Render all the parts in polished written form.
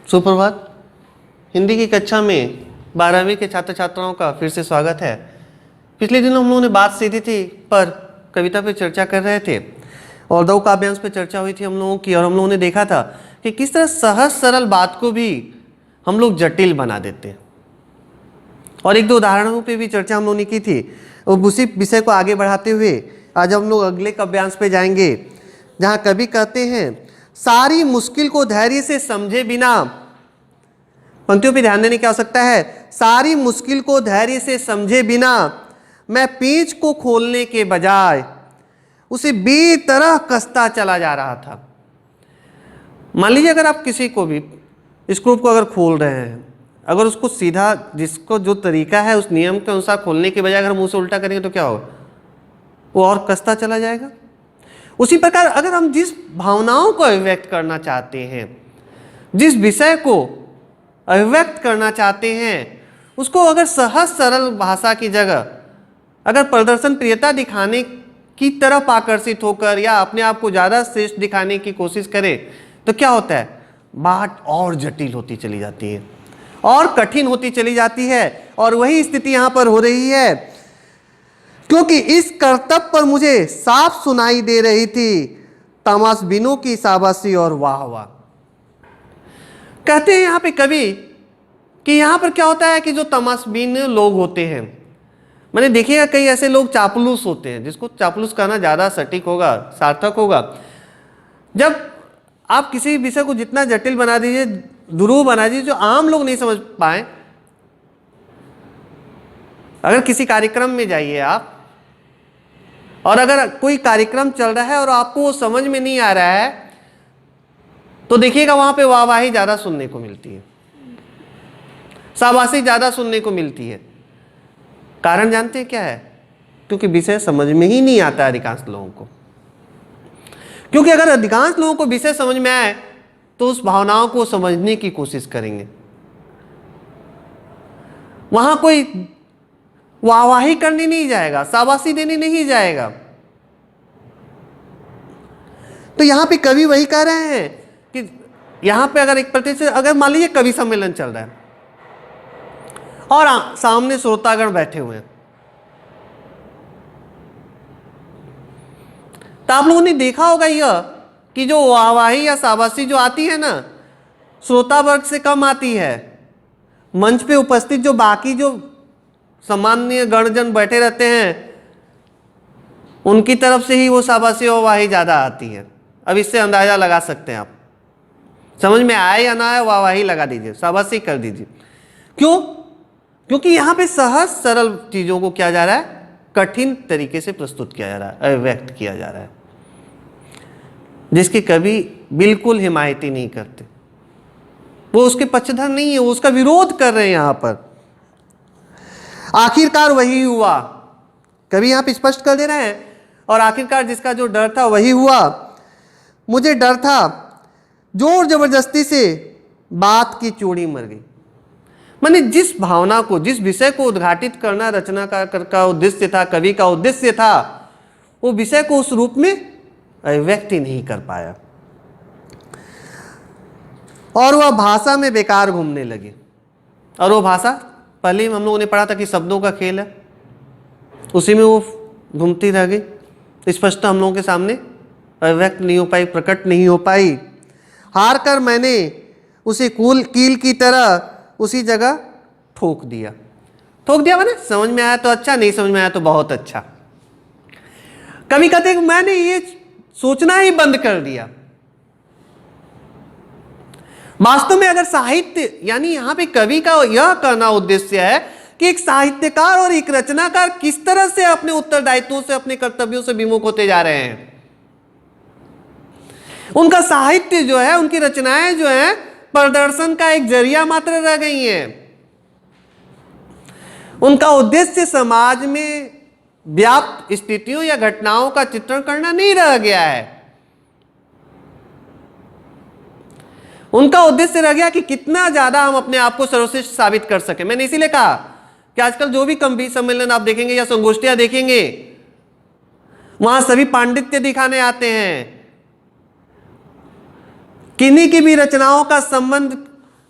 सुप्रभात। हिंदी की कक्षा में 12वीं के छात्र छात्राओं का फिर से स्वागत है। पिछले दिनों हम लोगों ने बात सीधी थी पर कविता पे चर्चा कर रहे थे और दो काव्यांश पे चर्चा हुई थी हम लोगों की, और हम लोगों ने देखा था कि किस तरह सहज सरल बात को भी हम लोग जटिल बना देते हैं। और एक दो उदाहरणों पे भी चर्चा हम लोगों ने की थी। और उसी विषय को आगे बढ़ाते हुए आज हम लोग अगले काव्यांश पे जाएंगे, जहाँ कवि कहते हैं, सारी मुश्किल को धैर्य से समझे बिना, पंक्तियों पे ध्यान देने की आवश्यकता है, सारी मुश्किल को धैर्य से समझे बिना मैं पेंच को खोलने के बजाय उसे बेतरह कसता चला जा रहा था। मान लीजिए अगर आप किसी को भी स्क्रू को अगर खोल रहे हैं, अगर उसको सीधा जिसको जो तरीका है उस नियम के अनुसार खोलने के बजाय अगर मुंह से उल्टा करेंगे तो क्या होगा? वो और कसता चला जाएगा। उसी प्रकार अगर हम जिस भावनाओं को अभिव्यक्त करना चाहते हैं, जिस विषय को अभिव्यक्त करना चाहते हैं, उसको अगर सहज सरल भाषा की जगह अगर प्रदर्शन प्रियता दिखाने की तरफ आकर्षित होकर या अपने आप को ज़्यादा श्रेष्ठ दिखाने की कोशिश करें तो क्या होता है? बात और जटिल होती चली जाती है और कठिन होती चली जाती है। और वही स्थिति यहाँ पर हो रही है, क्योंकि इस कर्तव्य पर मुझे साफ सुनाई दे रही थी तमाशबीनों की शाबाशी और वाह वाह। कहते हैं यहाँ पे कवि कि यहाँ पर क्या होता है कि जो तमाशबीन लोग होते हैं, मैंने देखिएगा कई ऐसे लोग चापलूस होते हैं, जिसको चापलूस कहना ज़्यादा सटीक होगा, सार्थक होगा। जब आप किसी विषय को जितना जटिल बना दीजिए, दुरूह बना दीजिए, जो आम लोग नहीं समझ पाए। अगर किसी कार्यक्रम में जाइए आप, और अगर कोई कार्यक्रम चल रहा है और आपको वो समझ में नहीं आ रहा है, तो देखिएगा वहां पे वाहवाही ज्यादा सुनने को मिलती है, शाबाशी ज्यादा सुनने को मिलती है। कारण जानते हैं क्या है? क्योंकि विषय समझ में ही नहीं आता अधिकांश लोगों को। क्योंकि अगर अधिकांश लोगों को विषय समझ में आए तो उस भावनाओं को समझने की कोशिश करेंगे। वहां कोई वाहवाही करने नहीं जाएगा, शाबाशी देने नहीं जाएगा। तो यहां पे कवि वही कह रहे हैं कि यहां पे अगर एक प्रतिशत, अगर मान लीजिए कवि सम्मेलन चल रहा है और सामने श्रोतागण बैठे हुए हैं, तो आप लोगों ने देखा होगा यह कि जो वाहवाही या शाबाशी जो आती है ना, श्रोता वर्ग से कम आती है। मंच पे उपस्थित जो बाकी जो सामान्य गणजन बैठे रहते हैं, उनकी तरफ से ही वो शाबाशी और वाहवाही ज्यादा आती है। अब इससे अंदाजा लगा सकते हैं आप, समझ में आए या ना आए, वाहवाही लगा दीजिए, शाबाशी कर दीजिए। क्यों? क्योंकि यहां पे सहज सरल चीजों को क्या जा रहा है? कठिन तरीके से प्रस्तुत किया जा रहा है, अभिव्यक्त किया जा रहा है, जिसके कवि बिल्कुल हिमायती नहीं करते। वो उसके पक्षधर नहीं है, वो उसका विरोध कर रहे हैं। यहां पर आखिरकार वही हुआ, कवि यहां पे स्पष्ट कर दे रहे हैं, और आखिरकार जिसका जो डर था वही हुआ। मुझे डर था, जोर जबरदस्ती से बात की चोरी मर गई। माने जिस भावना को, जिस विषय को उद्घाटित करना रचनाकार का उद्देश्य था, कवि का उद्देश्य था, वो विषय को उस रूप में अभिव्यक्त ही नहीं कर पाया और वह भाषा में बेकार घूमने लगे। और वो भाषा पहले हम लोगों ने पढ़ा था कि शब्दों का खेल है, उसी में वो घूमती रह गई, स्पष्ट हम लोगों के सामने अभिव्यक्त नहीं हो पाई, प्रकट नहीं हो पाई। हार कर मैंने उसे कील की तरह उसी जगह ठोक दिया। ठोक दिया मैंने, समझ में आया तो अच्छा, नहीं समझ में आया तो बहुत अच्छा। कवि कहते हैं कि मैंने ये सोचना ही बंद कर दिया। वास्तव में अगर साहित्य, यानी यहां पे कवि का यह कहना उद्देश्य है कि एक साहित्यकार और एक रचनाकार किस तरह से अपने उत्तरदायित्वों से, अपने कर्तव्यों से विमुख होते जा रहे हैं। उनका साहित्य जो है, उनकी रचनाएं जो है, प्रदर्शन का एक जरिया मात्र रह गई हैं। उनका उद्देश्य समाज में व्याप्त स्थितियों या घटनाओं का चित्रण करना नहीं रह गया है। उनका उद्देश्य रह गया कि कितना ज्यादा हम अपने आप को सर्वश्रेष्ठ साबित कर सके। मैंने इसीलिए कहा कि आजकल जो भी कवि सम्मेलन आप देखेंगे या संगोष्ठियां देखेंगे, वहां सभी पांडित्य दिखाने आते हैं। किन्हीं की भी रचनाओं का संबंध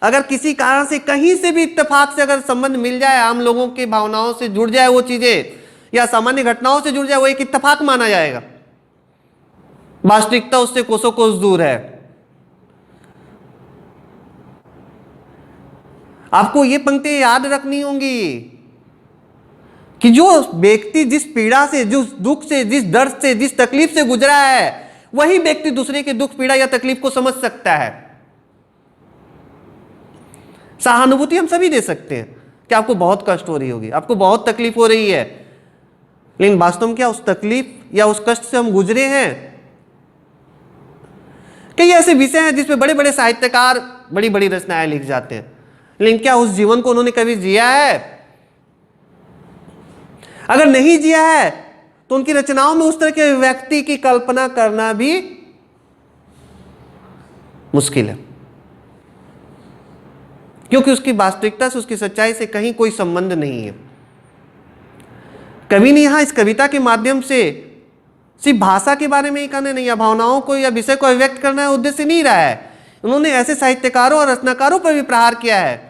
अगर किसी कारण से कहीं से भी इत्तेफाक से अगर संबंध मिल जाए, आम लोगों की भावनाओं से जुड़ जाए वो चीजें, या सामान्य घटनाओं से जुड़ जाए, वो एक इत्तेफाक माना जाएगा। वास्तविकता उससे कोसों कोस दूर है। आपको ये पंक्ति याद रखनी होंगी कि जो व्यक्ति जिस पीड़ा से, जिस दुख से, जिस दर्द से, जिस तकलीफ से गुजरा है, वही व्यक्ति दूसरे के दुख, पीड़ा या तकलीफ को समझ सकता है। सहानुभूति हम सभी दे सकते हैं कि आपको बहुत कष्ट हो रही होगी, आपको बहुत तकलीफ हो रही है, लेकिन वास्तव में क्या उस तकलीफ या उस कष्ट से हम गुजरे हैं? कई ऐसे विषय हैं जिसमें बड़े बड़े साहित्यकार बड़ी बड़ी रचनाएं लिख जाते हैं, लेकिन क्या उस जीवन को उन्होंने कभी जिया है? अगर नहीं जिया है तो उनकी रचनाओं में उस तरह के व्यक्ति की कल्पना करना भी मुश्किल है, क्योंकि उसकी वास्तविकता से, उसकी सच्चाई से कहीं कोई संबंध नहीं है। कवि ने यहां इस कविता के माध्यम से सिर्फ भाषा के बारे में ही कहना नहीं, या भावनाओं को या विषय को अभिव्यक्त करना है उद्देश्य नहीं रहा है। उन्होंने ऐसे साहित्यकारों और रचनाकारों पर भी प्रहार किया है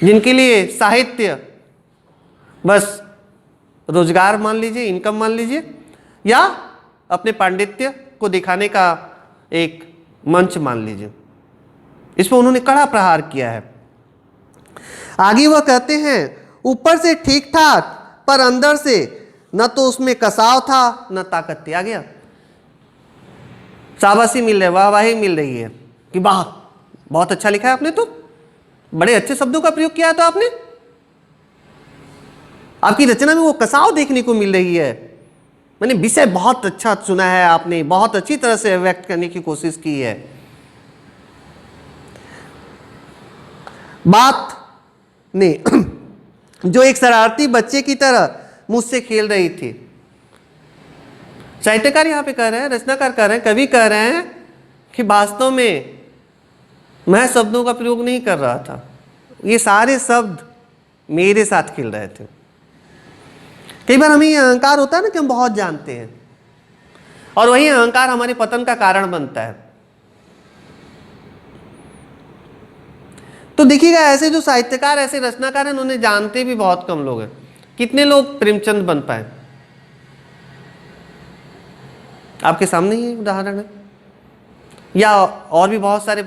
जिनके लिए साहित्य बस रोजगार मान लीजिए, इनकम मान लीजिए, या अपने पांडित्य को दिखाने का एक मंच मान लीजिए। इस पर उन्होंने कड़ा प्रहार किया है। आगे वह कहते हैं, ऊपर से ठीक ठाक पर अंदर से न तो उसमें कसाव था न ताकत थी। आ गया, शाबाशी मिल रही है, वाहवाही मिल रही है कि वाह बहुत अच्छा लिखा है आपने, तो बड़े अच्छे शब्दों का प्रयोग किया तो आपने, आपकी रचना में वो कसाव देखने को मिल रही है, मैंने विषय बहुत अच्छा चुना है आपने, बहुत अच्छी तरह से व्यक्त करने की कोशिश की है। बात ने जो एक शरारती बच्चे की तरह मुझसे खेल रही थी। साहित्यकार यहां पे कह रहे हैं, रचनाकार कह रहे हैं, कवि कह रहे हैं कि वास्तव में मैं शब्दों का प्रयोग नहीं कर रहा था, ये सारे शब्द मेरे साथ खेल रहे थे। कई बार हमें ये अहंकार होता है ना कि हम बहुत जानते हैं, और वही अहंकार हमारे पतन का कारण बनता है। तो देखिएगा, ऐसे जो साहित्यकार, ऐसे रचनाकार हैं, उन्हें जानते भी बहुत कम लोग हैं। कितने लोग प्रेमचंद बन पाए? आपके सामने ही उदाहरण है, या और भी बहुत सारे,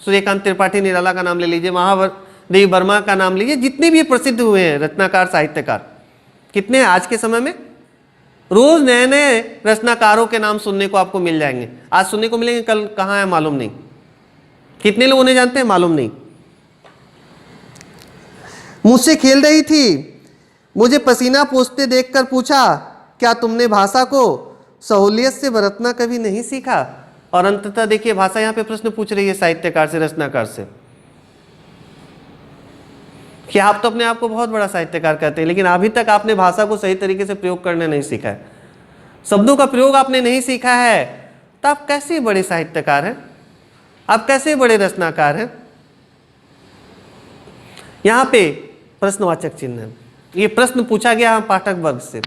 सूर्यकांत त्रिपाठी निराला का नाम ले लीजिए, महादेवी वर्मा का नाम लीजिए, जितने भी प्रसिद्ध हुए हैं रचनाकार, साहित्यकार, कितने आज के समय में रोज नए नए रचनाकारों के नाम सुनने को आपको मिल जाएंगे। आज सुनने को मिलेंगे, कल कहाँ है मालूम नहीं। कितने लोग उन्हें जानते हैं मालूम नहीं। मुझसे खेल रही थी, मुझे पसीना पोंछते देखकर पूछा, क्या तुमने भाषा को सहूलियत से बरतना कभी नहीं सीखा? और अंततः देखिए, भाषा यहाँ पे प्रश्न पूछ रही है साहित्यकार से, रचनाकार से, कि आप तो अपने आप को बहुत बड़ा साहित्यकार कहते हैं, लेकिन अभी तक आपने भाषा को सही तरीके से प्रयोग करने नहीं सीखा है, शब्दों का प्रयोग आपने नहीं सीखा है, तो आप कैसे बड़े साहित्यकार हैं? आप कैसे बड़े रचनाकार हैं? यहाँ पे प्रश्नवाचक चिन्ह है। ये प्रश्न पूछा गया पाठक वर्ग से।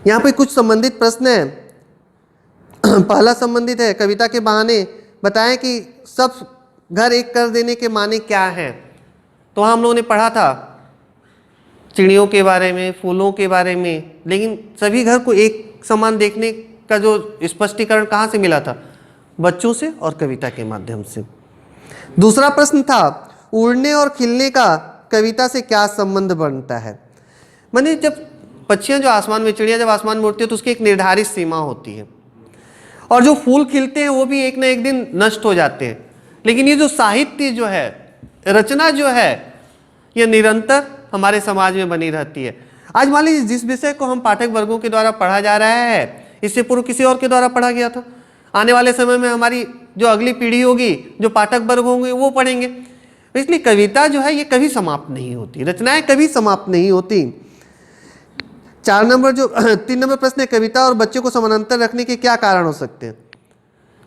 यहाँ पे कुछ संबंधित प्रश्न है। पहला संबंधित है, कविता के बहाने बताएं कि सब घर एक कर देने के माने क्या हैं। तो हम लोगों ने पढ़ा था चिड़ियों के बारे में, फूलों के बारे में, लेकिन सभी घर को एक समान देखने का जो स्पष्टीकरण कहाँ से मिला था? बच्चों से और कविता के माध्यम से। दूसरा प्रश्न था, उड़ने और खिलने का कविता से क्या संबंध बनता है? माने जब पक्षियां जो आसमान में, चिड़िया जब आसमान में उड़ती है तो उसकी एक निर्धारित सीमा होती है, और जो फूल खिलते हैं वो भी एक ना एक दिन नष्ट हो जाते हैं, लेकिन ये जो साहित्य जो है, रचना जो है, ये निरंतर हमारे समाज में बनी रहती है। आज मान लीजिए जिस विषय को हम पाठक वर्गों के द्वारा पढ़ा जा रहा है, इससे पूर्व किसी और के द्वारा पढ़ा गया था, आने वाले समय में हमारी जो अगली पीढ़ी होगी, जो पाठक वर्ग होंगे, वो पढ़ेंगे। इसलिए कविता जो है ये कभी समाप्त नहीं होती, रचनाएं कभी समाप्त नहीं होती। 3 नंबर प्रश्न है, कविता और बच्चे को समानांतर रखने के क्या कारण हो सकते हैं?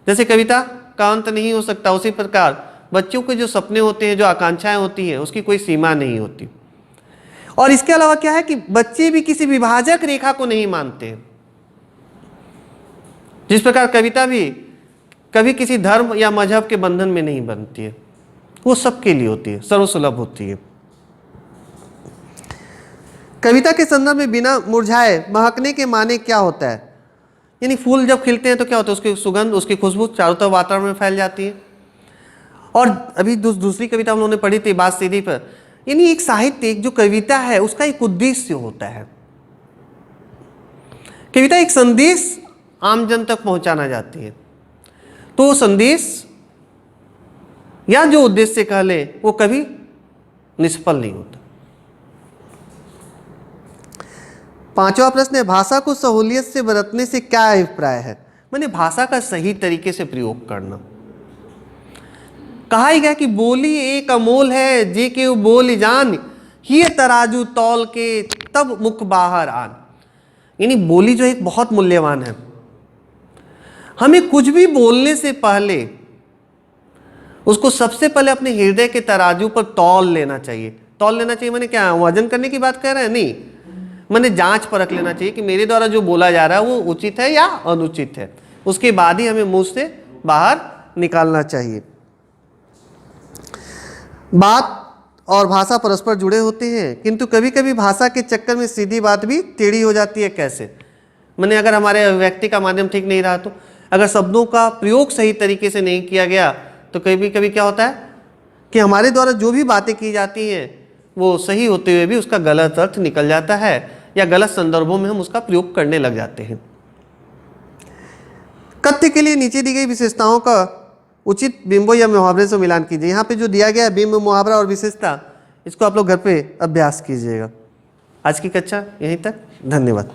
जैसे कविता का अंत नहीं हो सकता, उसी प्रकार बच्चों के जो सपने होते हैं, जो आकांक्षाएं होती हैं, उसकी कोई सीमा नहीं होती। और इसके अलावा क्या है कि बच्चे भी किसी विभाजक रेखा को नहीं मानते हैं। जिस प्रकार कविता भी कभी किसी धर्म या मजहब के बंधन में नहीं बनती है, वो सबके लिए होती है, सर्वसुलभ होती है। कविता के संदर्भ में बिना मुरझाए महकने के माने क्या होता है? यानी फूल जब खिलते हैं तो क्या होता है, उसकी सुगंध, उसकी खुशबू चारों तरफ वातावरण में फैल जाती है। और अभी दूसरी कविता हम लोगों ने पढ़ी थी बात सीधी पर, यानी एक साहित्य, एक जो कविता है उसका एक उद्देश्य होता है। कविता एक संदेश आम जन तक पहुंचाना चाहती है, तो वो संदेश या जो उद्देश्य कह ले वो कभी निष्फल नहीं होता। 5वां प्रश्न है, भाषा को सहूलियत से बरतने से क्या अभिप्राय है? माने भाषा का सही तरीके से प्रयोग करना। कहा ही गया कि बोली एक अमोल है, जे के बोल जान, ही तराजू तौल के तब मुख बाहर आन। यानी बोली जो एक बहुत मूल्यवान है। हमें कुछ भी बोलने से पहले उसको सबसे पहले अपने हृदय के तराजू पर तौल लेना चाहिए। तौल लेना चाहिए माने क्या, वजन करने की बात कह रहे हैं? नहीं, माने जांच परख लेना चाहिए कि मेरे द्वारा जो बोला जा रहा है वो उचित है या अनुचित है। उसके बाद ही हमें मुंह से बाहर निकालना चाहिए। बात और भाषा परस्पर जुड़े होते हैं, किंतु कभी कभी भाषा के चक्कर में सीधी बात भी टेढ़ी हो जाती है। कैसे? माने अगर हमारे अभिव्यक्ति का माध्यम ठीक नहीं रहा, तो अगर शब्दों का प्रयोग सही तरीके से नहीं किया गया तो कभी कभी क्या होता है कि हमारे द्वारा जो भी बातें की जाती हैं वो सही होते हुए भी उसका गलत अर्थ निकल जाता है, या गलत संदर्भों में हम उसका प्रयोग करने लग जाते हैं। कथ्य के लिए नीचे दी गई विशेषताओं का उचित बिंबों या मुहावरे से मिलान कीजिए। यहाँ पे जो दिया गया है बिंब, मुहावरा और विशेषता, इसको आप लोग घर पे अभ्यास कीजिएगा। आज की कक्षा यहीं तक, धन्यवाद।